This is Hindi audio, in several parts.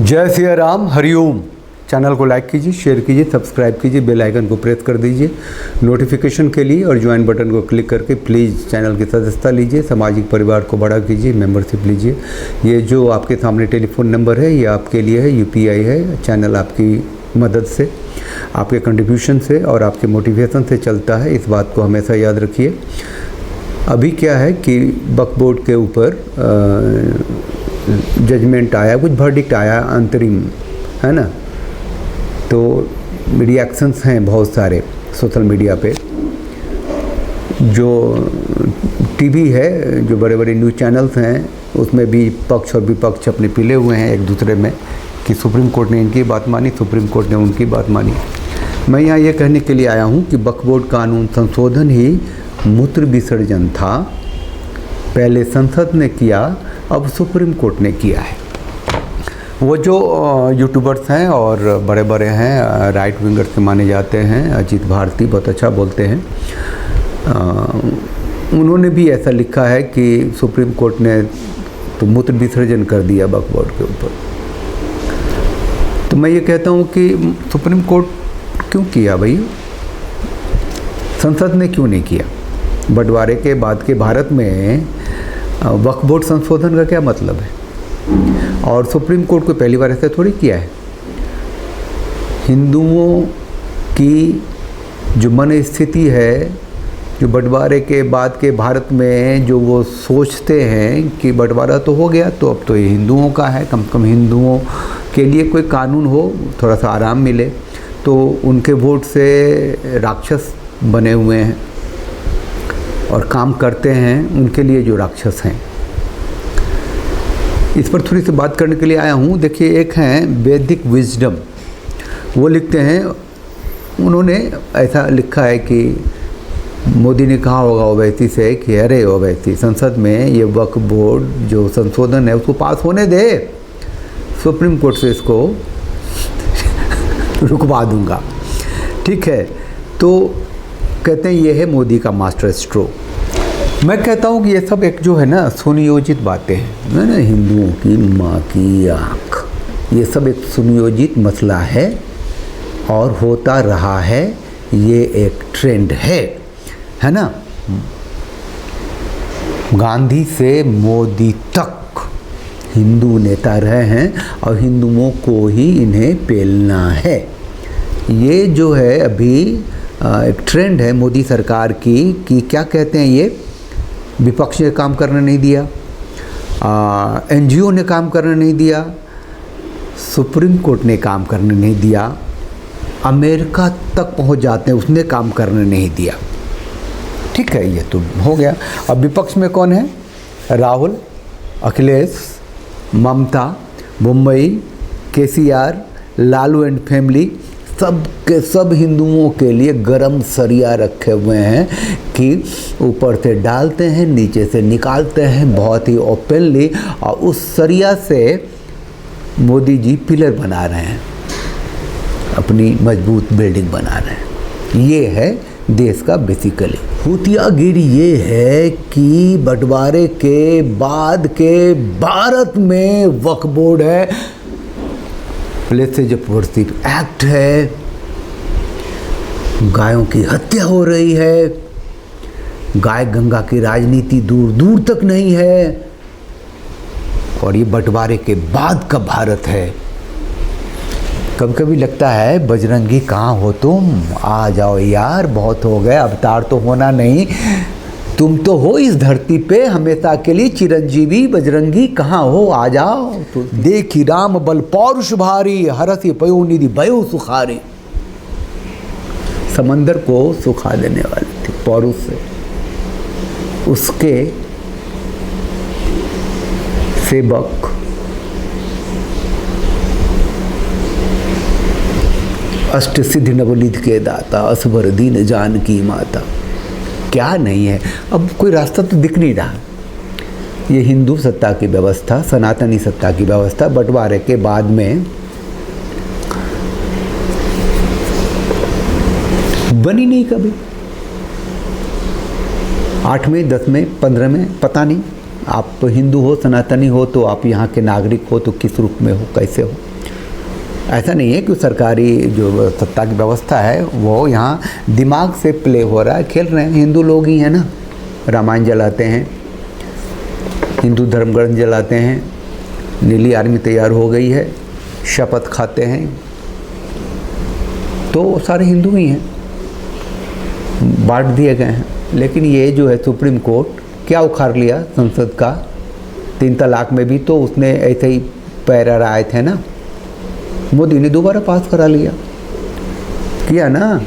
जय सिया राम, हरिओम। चैनल को लाइक कीजिए, शेयर कीजिए, सब्सक्राइब कीजिए, बेल आइकन को प्रेस कर दीजिए नोटिफिकेशन के लिए और ज्वाइन बटन को क्लिक करके प्लीज़ चैनल की सदस्यता लीजिए, सामाजिक परिवार को बड़ा कीजिए, मेंबरशिप लीजिए। ये जो आपके सामने टेलीफोन नंबर है ये आपके लिए है, यूपीआई है। चैनल आपकी मदद से, आपके कंट्रीब्यूशन से और आपके मोटिवेशन से चलता है, इस बात को हमेशा याद रखिए। अभी क्या है कि वक्फ बोर्ड के ऊपर जजमेंट आया, कुछ वर्डिक्ट आया अंतरिम, है ना। तो रिएक्शंस हैं बहुत सारे सोशल मीडिया पे। जो टीवी है, जो बड़े बड़े न्यूज़ चैनल्स हैं, उसमें भी पक्ष और विपक्ष अपने पिले हुए हैं एक दूसरे में कि सुप्रीम कोर्ट ने इनकी बात मानी, सुप्रीम कोर्ट ने उनकी बात मानी। मैं यहाँ ये कहने के लिए आया हूँ कि वक्फ बोर्ड कानून संशोधन ही मूत्र विसर्जन था। पहले संसद ने किया, अब सुप्रीम कोर्ट ने किया है। वो जो यूट्यूबर्स हैं और बड़े बड़े हैं, राइट विंगर से माने जाते हैं, अजीत भारती बहुत अच्छा बोलते हैं, उन्होंने भी ऐसा लिखा है कि सुप्रीम कोर्ट ने तो मूत्र विसर्जन कर दिया वक्फ बोर्ड के ऊपर। तो मैं ये कहता हूँ कि सुप्रीम कोर्ट क्यों किया भाई, संसद ने क्यों नहीं किया? बंटवारे के बाद के भारत में वक्फ बोर्ड संशोधन का क्या मतलब है? और सुप्रीम कोर्ट को पहली बार ऐसा थोड़ी किया है। हिंदुओं की जो मन स्थिति है, जो बंटवारे के बाद के भारत में जो वो सोचते हैं कि बंटवारा तो हो गया तो अब तो ये हिंदुओं का है, कम से कम हिंदुओं के लिए कोई कानून हो, थोड़ा सा आराम मिले, तो उनके वोट से राक्षस बने हुए हैं और काम करते हैं उनके लिए जो राक्षस हैं। इस पर थोड़ी सी बात करने के लिए आया हूँ। देखिए, एक हैं वैदिक विजडम, वो लिखते हैं, उन्होंने ऐसा लिखा है कि मोदी ने कहा होगा ओवैसी से कि अरे ओवैसी, संसद में ये वक्फ बोर्ड जो संशोधन है उसको पास होने दे, सुप्रीम कोर्ट से इसको रुकवा दूंगा। ठीक है, तो कहते हैं ये है मोदी का मास्टर स्ट्रोक। मैं कहता हूँ कि ये सब एक जो है ना सुनियोजित बातें हैं ना, हिंदुओं की माँ की आँख, ये सब एक सुनियोजित मसला है और होता रहा है, ये एक ट्रेंड है ना। गांधी से मोदी तक हिंदू नेता रहे हैं और हिंदुओं को ही इन्हें पेलना है। ये जो है अभी एक ट्रेंड है मोदी सरकार की कि क्या कहते हैं, ये विपक्ष ने काम करने नहीं दिया, एनजीओ ने काम करने नहीं दिया, सुप्रीम कोर्ट ने काम करने नहीं दिया, अमेरिका तक पहुंच जाते हैं, उसने काम करने नहीं दिया। ठीक है, ये तो हो गया। अब विपक्ष में कौन है? राहुल, अखिलेश, ममता, मुंबई, केसीआर, लालू एंड फैमिली, सब के सब हिंदुओं के लिए गरम सरिया रखे हुए हैं कि ऊपर से डालते हैं, नीचे से निकालते हैं, बहुत ही ओपनली, और उस सरिया से मोदी जी पिलर बना रहे हैं, अपनी मजबूत बिल्डिंग बना रहे हैं। ये है देश का बेसिकली भूतियागिरी। ये है कि बंटवारे के बाद के भारत में वक्फ बोर्ड है, प्लेसेज ऑफ वर्शिप एक्ट है, गायों की हत्या हो रही है, गाय गंगा की राजनीति दूर दूर तक नहीं है, और ये बंटवारे के बाद का भारत है। कभी कभी लगता है बजरंगी कहाँ हो तुम, आ जाओ यार, बहुत हो गए, अवतार तो होना नहीं, तुम तो हो इस धरती पे हमेशा के लिए चिरंजीवी, बजरंगी कहाँ हो, आ जाओ। तो देखी राम बल पौरुष भारी, हरसी पयो निधि भयो सुखारी। समंदर को सुखा देने वाले थे पौरुष से, उसके सेवक अष्ट सिद्धि नवनिधि के दाता, असबर दीन जानकी माता। क्या नहीं है, अब कोई रास्ता तो दिख नहीं रहा। ये हिंदू सत्ता की व्यवस्था, सनातनी सत्ता की व्यवस्था बंटवारे के बाद में बनी नहीं कभी। 8वें 10वें 15वें पता नहीं, आप हिंदू हो, सनातनी हो, तो आप यहाँ के नागरिक हो तो किस रूप में हो, कैसे हो। ऐसा नहीं है कि सरकारी जो सत्ता की व्यवस्था है वो यहाँ दिमाग से प्ले हो रहा है, खेल रहे हैं। हिंदू लोग ही हैं ना, रामायण जलाते हैं, हिंदू धर्म ग्रंथ जलाते हैं, नीली आर्मी तैयार हो गई है, शपथ खाते हैं, तो सारे हिंदू ही हैं, बांट दिए गए हैं। लेकिन ये जो है सुप्रीम कोर्ट क्या उखाड़ लिया संसद का, 3 तलाक में भी तो उसने ऐसे ही पैर आए थे ना, मोदी ने दोबारा पास करा लिया, किया ना।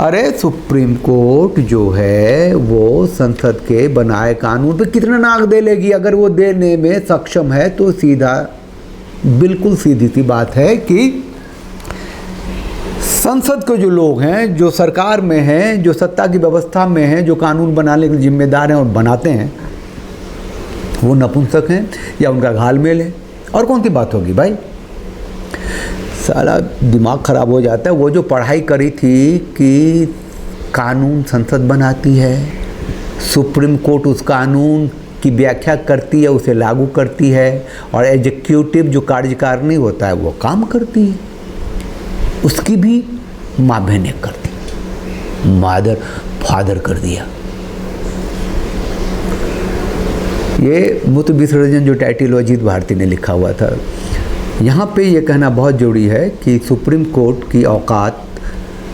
अरे सुप्रीम कोर्ट जो है वो संसद के बनाए कानून पे कितना नाक दे लेगी, अगर वो देने में सक्षम है तो सीधा, बिल्कुल सीधी सी बात है कि संसद के जो लोग हैं, जो सरकार में हैं, जो सत्ता की व्यवस्था में हैं, जो कानून बनाने के जिम्मेदार हैं और बनाते हैं, वो नपुंसक हैं या उनका घालमेल है। और कौन सी बात होगी भाई, सारा दिमाग ख़राब हो जाता है। वो जो पढ़ाई करी थी कि कानून संसद बनाती है, सुप्रीम कोर्ट उस कानून की व्याख्या करती है, उसे लागू करती है, और एग्जीक्यूटिव जो कार्यकारिणी होता है वो काम करती है, उसकी भी माँ बहने करती, मादर फादर कर दिया। ये मूत्र विसर्जन जो टाइटल अजीत भारती ने लिखा हुआ था, यहाँ पे ये कहना बहुत ज़रूरी है कि सुप्रीम कोर्ट की औकात,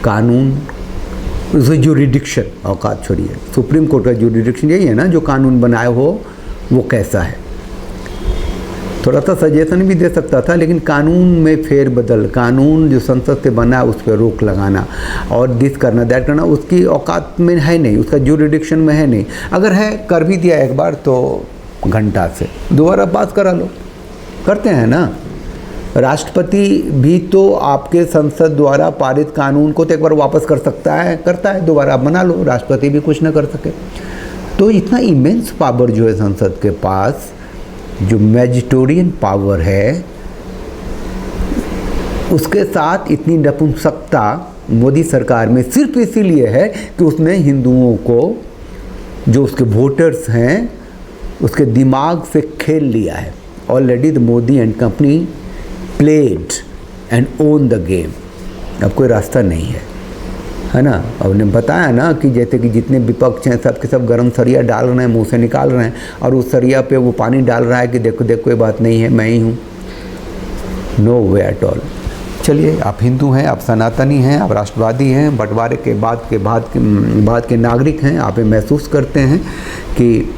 कानून, उसका जुरिडिक्शन, औकात छोड़िए, सुप्रीम कोर्ट का जुरिडिक्शन यही है ना, जो कानून बनाए हो वो कैसा है। थोड़ा सा सजेशन भी दे सकता था, लेकिन कानून में फेरबदल, कानून जो संसद से बना उस पर रोक लगाना और दिस करना दैट करना उसकी औकात में है नहीं, उसका जुरिडिक्शन में है नहीं। अगर है, कर भी दिया एक बार तो घंटा से दोबारा पास करा लो, करते हैं ना। राष्ट्रपति भी तो आपके संसद द्वारा पारित कानून को तो एक बार वापस कर सकता है, करता है, दोबारा आप बना लो, राष्ट्रपति भी कुछ ना कर सके। तो इतना इमेंस पावर जो है संसद के पास, जो मैजिटोरियन पावर है, उसके साथ इतनी नपुंसकता मोदी सरकार में सिर्फ इसीलिए है कि उसने हिंदुओं को, जो उसके वोटर्स हैं, उसके दिमाग से खेल लिया है। Already the Modi and company played and own the game. अब कोई रास्ता नहीं है ना। अब ने बताया ना कि जैसे कि जितने विपक्ष हैं सब के सब गर्म सरिया डाल रहे हैं, मुंह से निकाल रहे हैं, और उस सरिया पे वो पानी डाल रहा है कि देखो देखो कोई बात नहीं है, मैं ही हूँ। No way at all. चलिए, आप हिंदू हैं, आप सनातनी हैं, आप राष्ट्रवादी हैं, बंटवारे के बाद के नागरिक हैं, आप ये महसूस करते हैं कि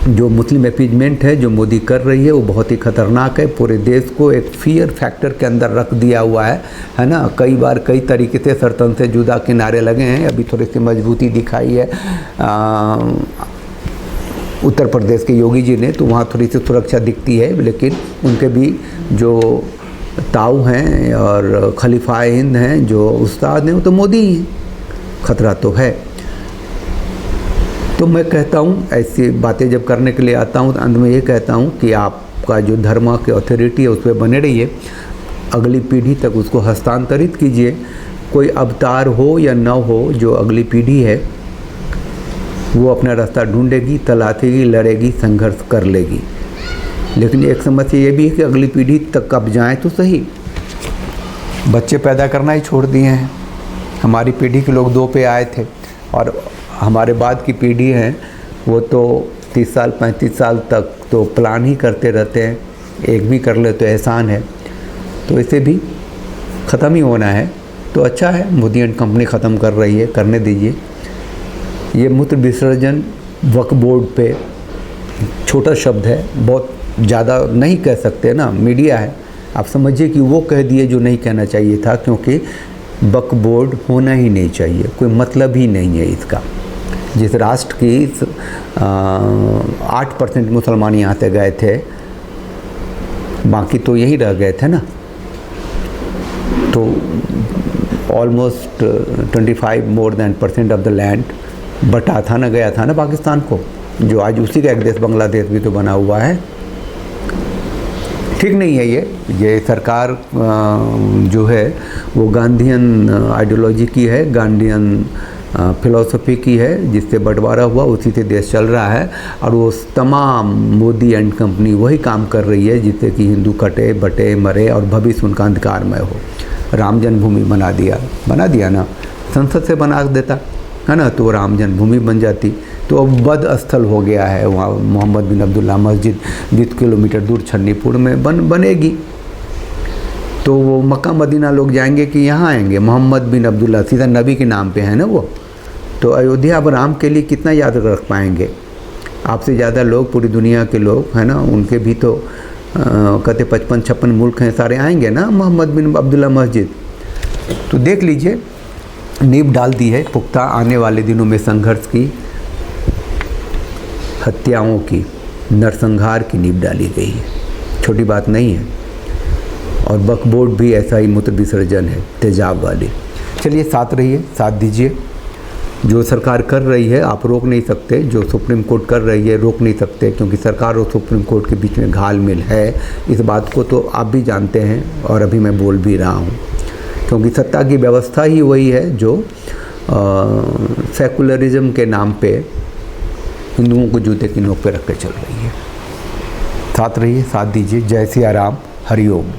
जो मुस्लिम अपीजमेंट है जो मोदी कर रही है वो बहुत ही ख़तरनाक है, पूरे देश को एक फियर फैक्टर के अंदर रख दिया हुआ है ना। कई बार कई तरीके से सरतन से जुदा किनारे लगे हैं, अभी थोड़ी सी मजबूती दिखाई है उत्तर प्रदेश के योगी जी ने, तो वहाँ थोड़ी सी सुरक्षा दिखती है, लेकिन उनके भी जो ताऊ हैं और खलीफाए हिंद हैं, जो उस्ताद हैं, वो तो मोदी ही हैं। खतरा तो है। तो मैं कहता हूँ, ऐसी बातें जब करने के लिए आता हूँ तो अंत में ये कहता हूँ कि आपका जो धर्म की अथॉरिटी है उस पर बने रहिए, अगली पीढ़ी तक उसको हस्तांतरित कीजिए। कोई अवतार हो या न हो, जो अगली पीढ़ी है वो अपना रास्ता ढूंढेगी, तलाशेगी, लड़ेगी, संघर्ष कर लेगी। लेकिन एक समस्या ये भी है कि अगली पीढ़ी तक अब जाएँ तो सही, बच्चे पैदा करना ही छोड़ दिए हैं। हमारी पीढ़ी के लोग 2 पे आए थे, और हमारे बाद की पीढ़ी है वो तो 30 साल 35 साल तक तो प्लान ही करते रहते हैं, एक भी कर ले तो एहसान है। तो इसे भी ख़त्म ही होना है। तो अच्छा है, मोदी एंड कंपनी ख़त्म कर रही है, करने दीजिए। ये मूत्र विसर्जन वक्फ बोर्ड पे छोटा शब्द है, बहुत ज़्यादा नहीं कह सकते ना, मीडिया है, आप समझिए कि वो कह दिए जो नहीं कहना चाहिए था, क्योंकि वक्फ बोर्ड होना ही नहीं चाहिए, कोई मतलब ही नहीं है इसका। जिस राष्ट्र की 8% मुसलमान यहाँ से गए थे, बाकी तो यही रह गए थे ना, तो ऑलमोस्ट 25% ऑफ द लैंड बटा था ना, गया था ना पाकिस्तान को, जो आज उसी का एक देश बांग्लादेश भी तो बना हुआ है। ठीक नहीं है ये सरकार जो है वो गांधीयन आइडियोलॉजी की है, गांधीयन फिलॉसफी की है, जिससे बंटवारा हुआ उसी से देश चल रहा है। और वो तमाम मोदी एंड कंपनी वही काम कर रही है जिससे कि हिंदू कटे बटे मरे और भविष्य उनका अंधकारमय हो। राम जन्मभूमि बना दिया ना, संसद से बना देता है ना, तो राम जन्मभूमि बन जाती। तो अब वध स्थल हो गया है वहाँ, मोहम्मद बिन अब्दुल्ला मस्जिद 20 किलोमीटर दूर छन्नीपुर में बनेगी। तो वो मक्का मदीना लोग जाएंगे कि यहाँ आएंगे, मोहम्मद बिन अब्दुल्ला सीधा नबी के नाम पे है ना वो। तो अयोध्या अब राम के लिए कितना याद रख पाएंगे? आपसे ज़्यादा लोग पूरी दुनिया के लोग है ना, उनके भी तो कहते 55-56 मुल्क हैं, सारे आएंगे ना मोहम्मद बिन अब्दुल्ला मस्जिद। तो देख लीजिए, नींव डाल दी है पुख्ता। आने वाले दिनों में संघर्ष की, हत्याओं की, नरसंहार की नींव डाली गई है, छोटी बात नहीं है। और वक्फ भी ऐसा ही मूत्र विसर्जन है तेजाब वाली। चलिए साथ रहिए, साथ दीजिए। जो सरकार कर रही है आप रोक नहीं सकते, जो सुप्रीम कोर्ट कर रही है रोक नहीं सकते, क्योंकि सरकार और सुप्रीम कोर्ट के बीच में घालमेल है। इस बात को तो आप भी जानते हैं और अभी मैं बोल भी रहा हूँ, क्योंकि सत्ता की व्यवस्था ही वही है जो सेकुलरिज्म के नाम पे हिंदुओं को जूते की नोक पे रख के चल रही है। साथ रहिए, साथ दीजिए। जय सिया राम, हरिओम।